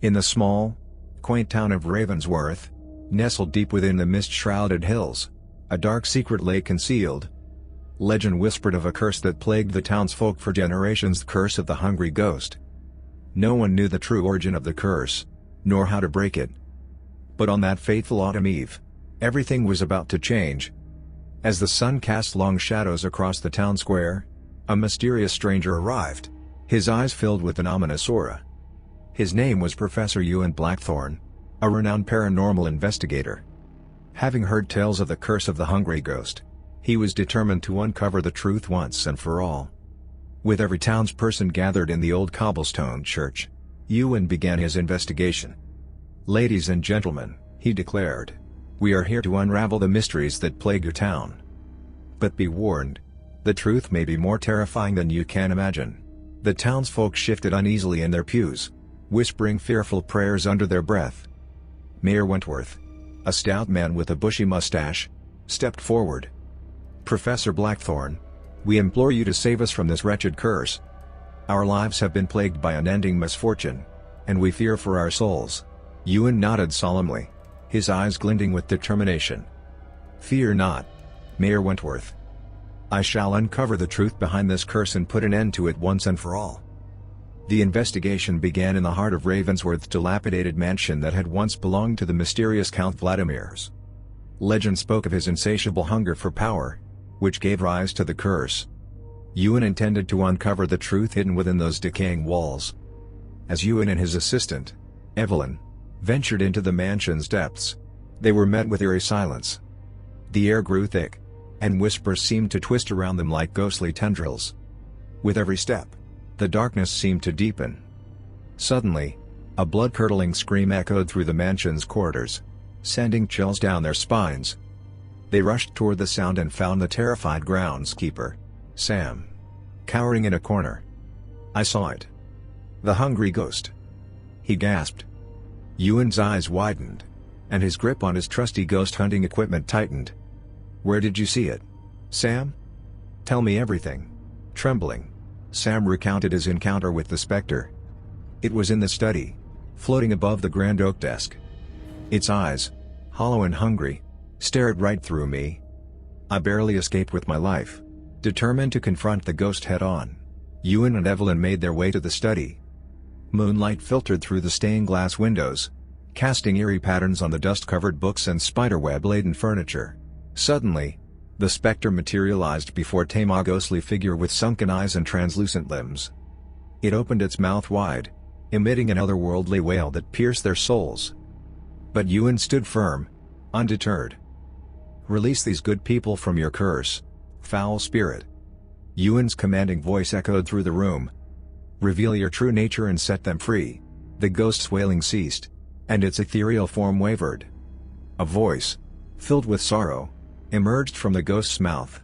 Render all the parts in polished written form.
In the small, quaint town of Ravensworth, nestled deep within the mist-shrouded hills, a dark secret lay concealed. Legend whispered of a curse that plagued the townsfolk for generations, the curse of the hungry ghost. No one knew the true origin of the curse, nor how to break it. But on that fateful autumn eve, everything was about to change. As the sun cast long shadows across the town square, a mysterious stranger arrived, his eyes filled with an ominous aura. His name was Professor Ewan Blackthorne, a renowned paranormal investigator. Having heard tales of the curse of the hungry ghost, he was determined to uncover the truth once and for all. With every townsperson gathered in the old cobblestone church, Ewan began his investigation. "Ladies and gentlemen," he declared, "we are here to unravel the mysteries that plague your town. But be warned, the truth may be more terrifying than you can imagine." The townsfolk shifted uneasily in their pews, whispering fearful prayers under their breath. Mayor Wentworth, a stout man with a bushy mustache, stepped forward. "Professor Blackthorne, we implore you to save us from this wretched curse. Our lives have been plagued by unending misfortune, and we fear for our souls." Ewan nodded solemnly, his eyes glinting with determination. "Fear not, Mayor Wentworth. I shall uncover the truth behind this curse and put an end to it once and for all." The investigation began in the heart of Ravensworth's dilapidated mansion that had once belonged to the mysterious Count Vladimir's. Legend spoke of his insatiable hunger for power, which gave rise to the curse. Ewan intended to uncover the truth hidden within those decaying walls. As Ewan and his assistant, Evelyn, ventured into the mansion's depths, they were met with eerie silence. The air grew thick, and whispers seemed to twist around them like ghostly tendrils. With every step, the darkness seemed to deepen. Suddenly, a blood-curdling scream echoed through the mansion's corridors, sending chills down their spines. They rushed toward the sound and found the terrified groundskeeper, Sam, cowering in a corner. "I saw it. The hungry ghost," he gasped. Ewan's eyes widened, and his grip on his trusty ghost-hunting equipment tightened. "Where did you see it, Sam? Tell me everything." Trembling, Sam recounted his encounter with the specter. "It was in the study, floating above the grand oak desk. Its eyes, hollow and hungry, stared right through me. I barely escaped with my life, determined to confront the ghost head-on." Ewan and Evelyn made their way to the study. Moonlight filtered through the stained-glass windows, casting eerie patterns on the dust-covered books and spiderweb-laden furniture. Suddenly, the specter materialized before Tame, a ghostly figure with sunken eyes and translucent limbs. It opened its mouth wide, emitting an otherworldly wail that pierced their souls. But Ewan stood firm, undeterred. "Release these good people from your curse, foul spirit." Ewan's commanding voice echoed through the room. "Reveal your true nature and set them free." The ghost's wailing ceased, and its ethereal form wavered. A voice, filled with sorrow, emerged from the ghost's mouth.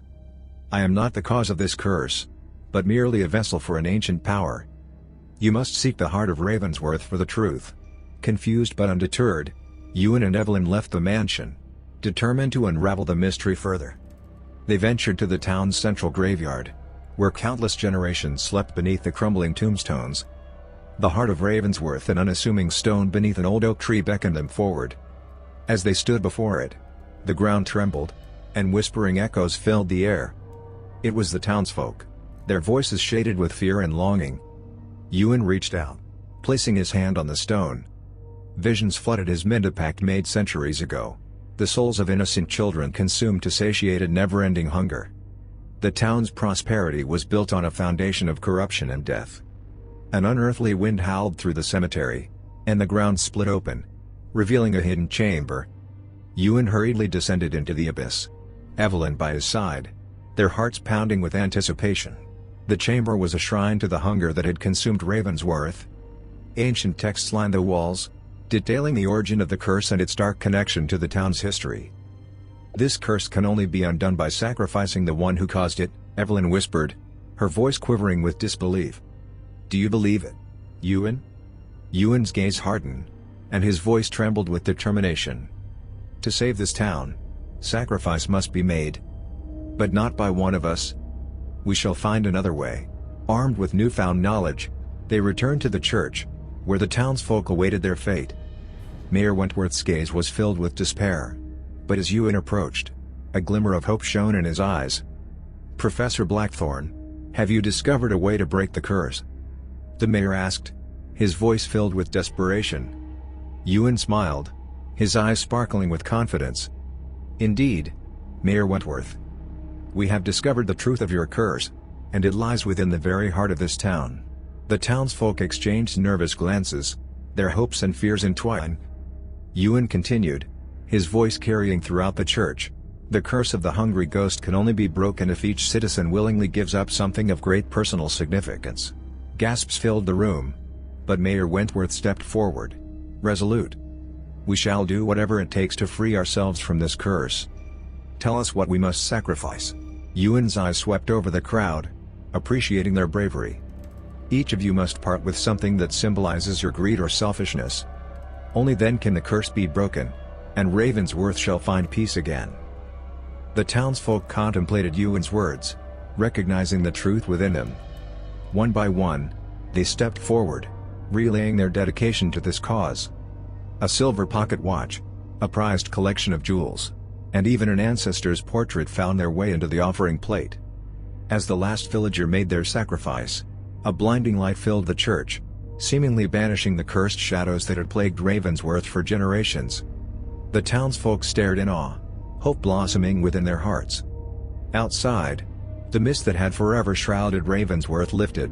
"I am not the cause of this curse, but merely a vessel for an ancient power. You must seek the heart of Ravensworth for the truth." Confused but undeterred, Ewan and Evelyn left the mansion, determined to unravel the mystery further. They ventured to the town's central graveyard, where countless generations slept beneath the crumbling tombstones. The heart of Ravensworth, an unassuming stone beneath an old oak tree, beckoned them forward. As they stood before it, the ground trembled, and whispering echoes filled the air. It was the townsfolk, their voices shaded with fear and longing. Ewan reached out, placing his hand on the stone. Visions flooded his mind, a pact made centuries ago, the souls of innocent children consumed to satiate a never-ending hunger. The town's prosperity was built on a foundation of corruption and death. An unearthly wind howled through the cemetery, and the ground split open, revealing a hidden chamber. Ewan hurriedly descended into the abyss, Evelyn by his side, their hearts pounding with anticipation. The chamber was a shrine to the hunger that had consumed Ravensworth. Ancient texts lined the walls, detailing the origin of the curse and its dark connection to the town's history. "This curse can only be undone by sacrificing the one who caused it," Evelyn whispered, her voice quivering with disbelief. "Do you believe it, Ewan?" Ewan's gaze hardened, and his voice trembled with determination. "To save this town, sacrifice must be made. But not by one of us. We shall find another way." Armed with newfound knowledge, they returned to the church, where the townsfolk awaited their fate. Mayor Wentworth's gaze was filled with despair. But as Ewan approached, a glimmer of hope shone in his eyes. "Professor Blackthorne, have you discovered a way to break the curse?" the mayor asked, his voice filled with desperation. Ewan smiled, his eyes sparkling with confidence. "Indeed, Mayor Wentworth. We have discovered the truth of your curse, and it lies within the very heart of this town." The townsfolk exchanged nervous glances, their hopes and fears entwined. Ewan continued, his voice carrying throughout the church. "The curse of the hungry ghost can only be broken if each citizen willingly gives up something of great personal significance." Gasps filled the room. But Mayor Wentworth stepped forward, resolute. "We shall do whatever it takes to free ourselves from this curse. Tell us what we must sacrifice." Ewan's eyes swept over the crowd, appreciating their bravery. "Each of you must part with something that symbolizes your greed or selfishness. Only then can the curse be broken, and Ravensworth shall find peace again." The townsfolk contemplated Ewan's words, recognizing the truth within them. One by one, they stepped forward, relaying their dedication to this cause. A silver pocket watch, a prized collection of jewels, and even an ancestor's portrait found their way into the offering plate. As the last villager made their sacrifice, a blinding light filled the church, seemingly banishing the cursed shadows that had plagued Ravensworth for generations. The townsfolk stared in awe, hope blossoming within their hearts. Outside, the mist that had forever shrouded Ravensworth lifted,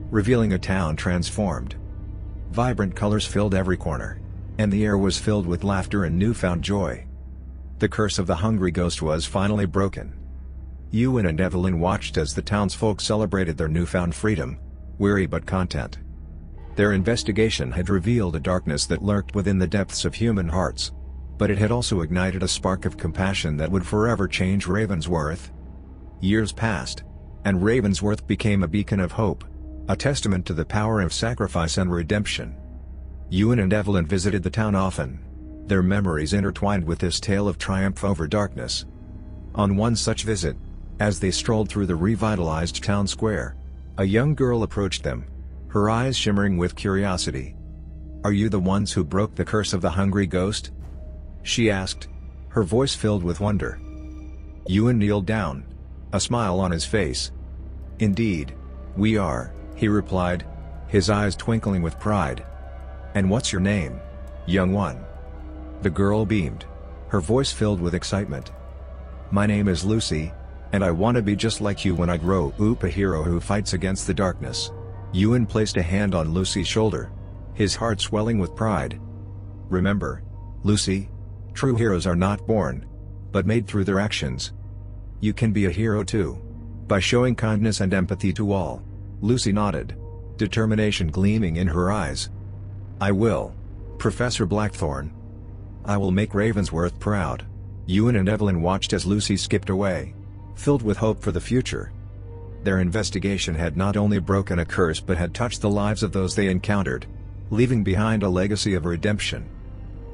revealing a town transformed. Vibrant colors filled every corner, and the air was filled with laughter and newfound joy. The curse of the hungry ghost was finally broken. Ewan and Evelyn watched as the townsfolk celebrated their newfound freedom, weary but content. Their investigation had revealed a darkness that lurked within the depths of human hearts, but it had also ignited a spark of compassion that would forever change Ravensworth. Years passed, and Ravensworth became a beacon of hope, a testament to the power of sacrifice and redemption. Ewan and Evelyn visited the town often, their memories intertwined with this tale of triumph over darkness. On one such visit, as they strolled through the revitalized town square, a young girl approached them, her eyes shimmering with curiosity. "Are you the ones who broke the curse of the hungry ghost?" she asked, her voice filled with wonder. Ewan kneeled down, a smile on his face. "Indeed, we are," he replied, his eyes twinkling with pride. "And what's your name, young one?" The girl beamed, her voice filled with excitement. "My name is Lucy, and I want to be just like you when I grow up, a hero who fights against the darkness." Ewan placed a hand on Lucy's shoulder, his heart swelling with pride. "Remember, Lucy, true heroes are not born, but made through their actions. You can be a hero too, by showing kindness and empathy to all." Lucy nodded, determination gleaming in her eyes. "I will, Professor Blackthorne. I will make Ravensworth proud." Ewan and Evelyn watched as Lucy skipped away, filled with hope for the future. Their investigation had not only broken a curse but had touched the lives of those they encountered, leaving behind a legacy of redemption.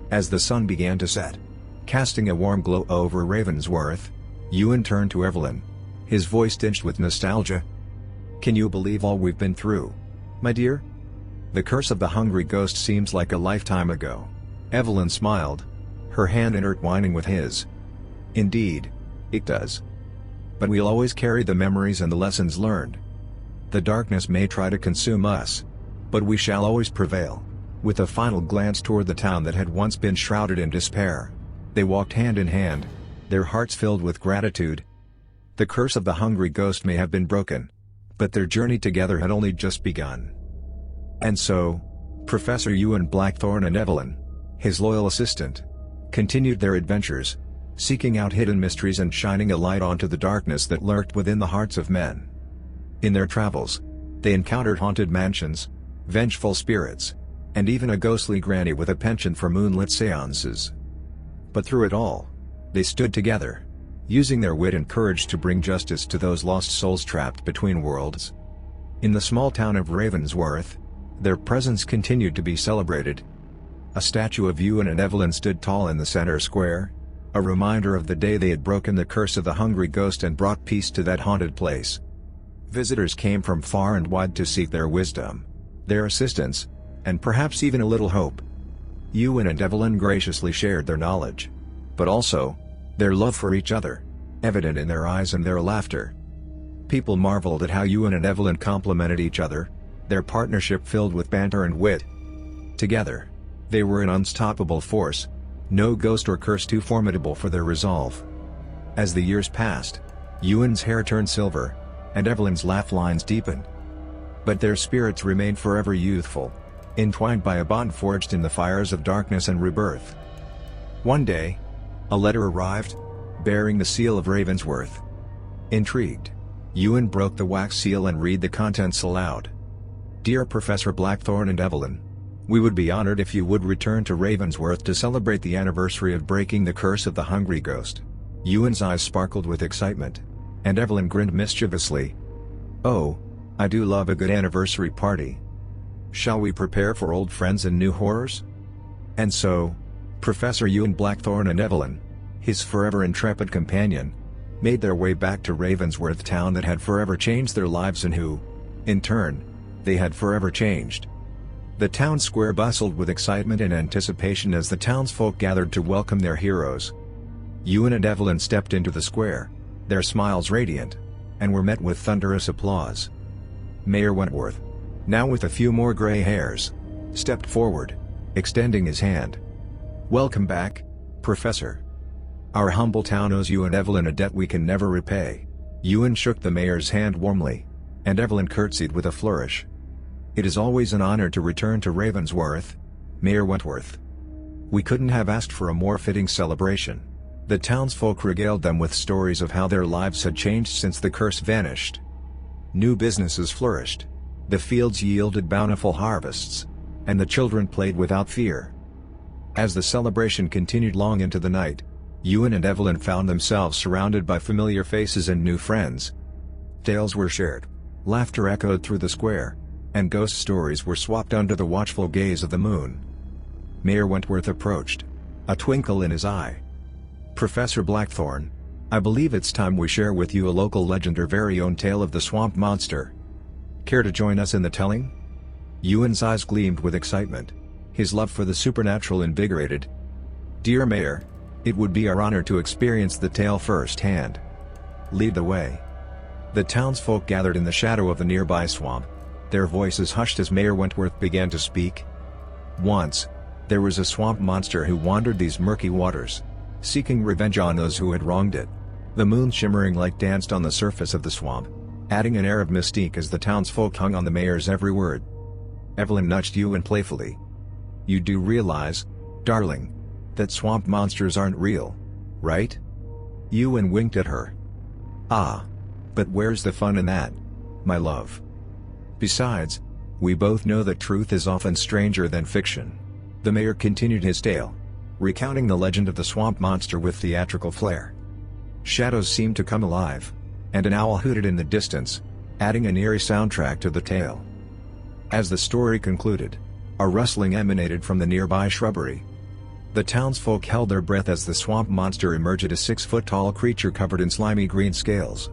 As the sun began to set, casting a warm glow over Ravensworth, Ewan turned to Evelyn, his voice tinged with nostalgia. "Can you believe all we've been through, my dear? The curse of the hungry ghost seems like a lifetime ago." Evelyn smiled, her hand intertwining with his. "Indeed, it does. But we'll always carry the memories and the lessons learned. The darkness may try to consume us, but we shall always prevail." With a final glance toward the town that had once been shrouded in despair, they walked hand in hand, their hearts filled with gratitude. The curse of the hungry ghost may have been broken, but their journey together had only just begun. And so, Professor Ewan Blackthorne and Evelyn, his loyal assistant, continued their adventures, seeking out hidden mysteries and shining a light onto the darkness that lurked within the hearts of men. In their travels, they encountered haunted mansions, vengeful spirits, and even a ghostly granny with a penchant for moonlit seances. But through it all, they stood together, using their wit and courage to bring justice to those lost souls trapped between worlds. In the small town of Ravensworth, their presence continued to be celebrated. A statue of Ewan and Evelyn stood tall in the center square, a reminder of the day they had broken the curse of the hungry ghost and brought peace to that haunted place. Visitors came from far and wide to seek their wisdom, their assistance, and perhaps even a little hope. Ewan and Evelyn graciously shared their knowledge. But also, their love for each other, evident in their eyes and their laughter. People marveled at how Ewan and Evelyn complemented each other, their partnership filled with banter and wit. Together, they were an unstoppable force, no ghost or curse too formidable for their resolve. As the years passed, Ewan's hair turned silver, and Evelyn's laugh lines deepened. But their spirits remained forever youthful, entwined by a bond forged in the fires of darkness and rebirth. One day, a letter arrived, bearing the seal of Ravensworth. Intrigued, Ewan broke the wax seal and read the contents aloud. "Dear Professor Blackthorne and Evelyn, we would be honored if you would return to Ravensworth to celebrate the anniversary of breaking the curse of the Hungry Ghost." Ewan's eyes sparkled with excitement, and Evelyn grinned mischievously. "Oh, I do love a good anniversary party. Shall we prepare for old friends and new horrors?" And so, Professor Ewan Blackthorne and Evelyn, his forever intrepid companion, made their way back to Ravensworth town that had forever changed their lives and who, in turn, they had forever changed. The town square bustled with excitement and anticipation as the townsfolk gathered to welcome their heroes. Ewan and Evelyn stepped into the square, their smiles radiant, and were met with thunderous applause. Mayor Wentworth, now with a few more gray hairs, stepped forward, extending his hand. "Welcome back, Professor. Our humble town owes you and Evelyn a debt we can never repay." Ewan shook the mayor's hand warmly, and Evelyn curtsied with a flourish. "It is always an honor to return to Ravensworth, Mayor Wentworth." We couldn't have asked for a more fitting celebration. The townsfolk regaled them with stories of how their lives had changed since the curse vanished. New businesses flourished, the fields yielded bountiful harvests, and the children played without fear. As the celebration continued long into the night, Ewan and Evelyn found themselves surrounded by familiar faces and new friends. Tales were shared, laughter echoed through the square, and ghost stories were swapped under the watchful gaze of the moon. Mayor Wentworth approached, a twinkle in his eye. "Professor Blackthorne, I believe it's time we share with you a local legend or very own tale of the swamp monster. Care to join us in the telling?" Ewan's eyes gleamed with excitement, his love for the supernatural invigorated. "Dear Mayor, it would be our honor to experience the tale firsthand. Lead the way." The townsfolk gathered in the shadow of the nearby swamp, their voices hushed as Mayor Wentworth began to speak. "Once, there was a swamp monster who wandered these murky waters, seeking revenge on those who had wronged it." The moon's shimmering light danced on the surface of the swamp, adding an air of mystique as the townsfolk hung on the mayor's every word. Evelyn nudged Ewan playfully. "You do realize, darling, that swamp monsters aren't real, right?" Ewan winked at her. "Ah. But where's the fun in that, my love? Besides, we both know that truth is often stranger than fiction." The mayor continued his tale, recounting the legend of the swamp monster with theatrical flair. Shadows seemed to come alive, and an owl hooted in the distance, adding an eerie soundtrack to the tale. As the story concluded, a rustling emanated from the nearby shrubbery. The townsfolk held their breath as the swamp monster emerged, a 6-foot-tall creature covered in slimy green scales.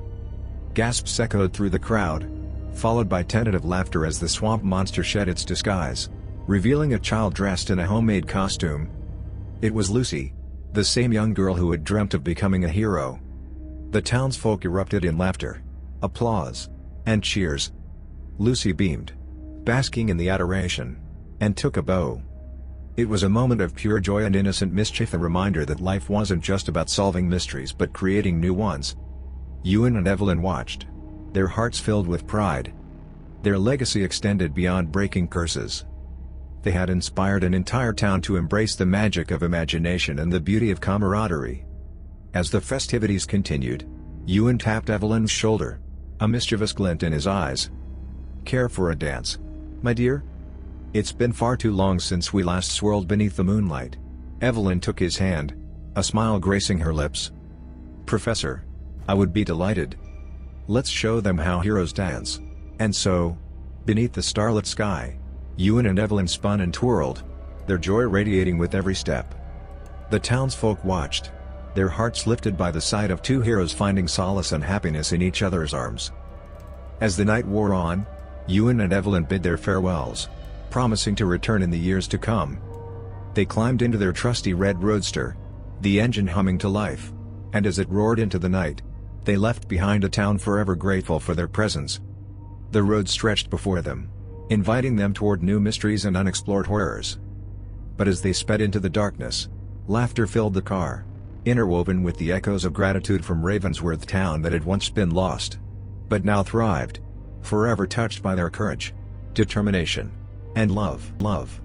Gasps echoed through the crowd, followed by tentative laughter as the swamp monster shed its disguise, revealing a child dressed in a homemade costume. It was Lucy, the same young girl who had dreamt of becoming a hero. The townsfolk erupted in laughter, applause, and cheers. Lucy beamed, basking in the adoration, and took a bow. It was a moment of pure joy and innocent mischief, a reminder that life wasn't just about solving mysteries but creating new ones. Ewan and Evelyn watched, their hearts filled with pride. Their legacy extended beyond breaking curses. They had inspired an entire town to embrace the magic of imagination and the beauty of camaraderie. As the festivities continued, Ewan tapped Evelyn's shoulder, a mischievous glint in his eyes. "Care for a dance, my dear? It's been far too long since we last swirled beneath the moonlight." Evelyn took his hand, a smile gracing her lips. "Professor, I would be delighted. Let's show them how heroes dance." And so, beneath the starlit sky, Ewan and Evelyn spun and twirled, their joy radiating with every step. The townsfolk watched, their hearts lifted by the sight of two heroes finding solace and happiness in each other's arms. As the night wore on, Ewan and Evelyn bid their farewells, promising to return in the years to come. They climbed into their trusty red roadster, the engine humming to life, and as it roared into the night, they left behind a town forever grateful for their presence. The road stretched before them, inviting them toward new mysteries and unexplored horrors. But as they sped into the darkness, laughter filled the car, interwoven with the echoes of gratitude from Ravensworth town that had once been lost, but now thrived, forever touched by their courage, determination, and love.